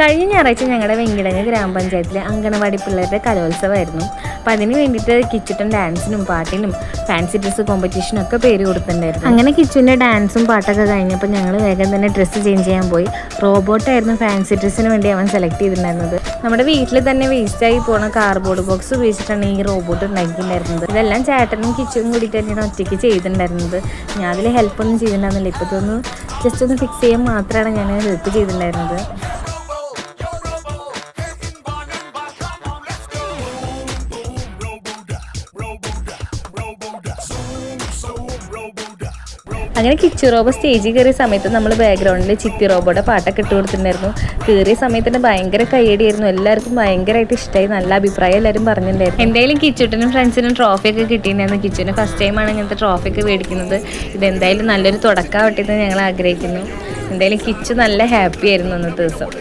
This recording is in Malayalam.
കഴിഞ്ഞ ഞായറാഴ്ച ഞങ്ങളുടെ വെങ്കിടങ്ങ് ഗ്രാമപഞ്ചായത്തിലെ അങ്കണവാടി പിള്ളേരുടെ കലോത്സവമായിരുന്നു. അപ്പോൾ അതിന് വേണ്ടിയിട്ട് കിച്ചുട്ടൻ ഡാൻസിനും പാട്ടിനും ഫാൻസി ഡ്രസ്സ് കോമ്പറ്റീഷനും ഒക്കെ പേര് കൊടുത്തിട്ടുണ്ടായിരുന്നു. അങ്ങനെ കിച്ചുവിൻ്റെ ഡാൻസും പാട്ടൊക്കെ കഴിഞ്ഞപ്പോൾ ഞങ്ങൾ വേഗം തന്നെ ഡ്രസ്സ് ചേഞ്ച് ചെയ്യാൻ പോയി. റോബോട്ടായിരുന്നു ഫാൻസി ഡ്രസ്സിന് വേണ്ടി അവൻ സെലക്ട് ചെയ്തിട്ടുണ്ടായിരുന്നത്. നമ്മുടെ വീട്ടിൽ തന്നെ വേസ്റ്റായി പോണ കാർഡ്ബോർഡ് ബോക്സ് ഉപയോഗിച്ചിട്ടാണ് ഈ റോബോട്ട് ഉണ്ടാക്കിയിട്ടുണ്ടായിരുന്നത്. ഇതെല്ലാം ചേട്ടനും കിച്ചും കൂടിയിട്ട് തന്നെയാണ് ഒറ്റയ്ക്ക് ചെയ്തിട്ടുണ്ടായിരുന്നത്. ഞാൻ അതിൽ ഹെൽപ്പൊന്നും ചെയ്തിട്ടുണ്ടായിരുന്നില്ല. ഇപ്പോൾ ഇതൊന്ന് ജസ്റ്റ് ഒന്ന് ഫിക്സ് ചെയ്യാൻ മാത്രമാണ് ഞാൻ ഹെൽപ്പ് ചെയ്തിട്ടുണ്ടായിരുന്നത്. അങ്ങനെ കിച്ചു റോബോ സ്റ്റേജിൽ കയറിയ സമയത്ത് നമ്മൾ ബാക്ക്ഗ്രൗണ്ടിൽ ചിത്തി റോബോയുടെ പാട്ടൊക്കെ ഇട്ട് കൊടുത്തിട്ടുണ്ടായിരുന്നു. കയറിയ സമയത്ത് തന്നെ ഭയങ്കര കയ്യടിയായിരുന്നു. എല്ലാവർക്കും ഭയങ്കരമായിട്ട് ഇഷ്ടമായി, നല്ല അഭിപ്രായം എല്ലാവരും പറഞ്ഞിട്ടുണ്ടായിരുന്നു. എന്തായാലും കിച്ചുട്ടനും ഫ്രണ്ട്സിനും ട്രോഫിയൊക്കെ കിട്ടിയിട്ടുണ്ടായിരുന്നു. കിച്ചുവിന് ഫസ്റ്റ് ടൈമാണ് ഇങ്ങനത്തെ ട്രോഫിയൊക്കെ മേടിക്കുന്നത്. ഇതെന്തായാലും നല്ലൊരു തുടക്കമാവട്ടെ എന്ന് ഞങ്ങൾ ആഗ്രഹിക്കുന്നു. എന്തായാലും കിച്ചു നല്ല ഹാപ്പി ആയിരുന്നു അന്നത്തെ ദിവസം.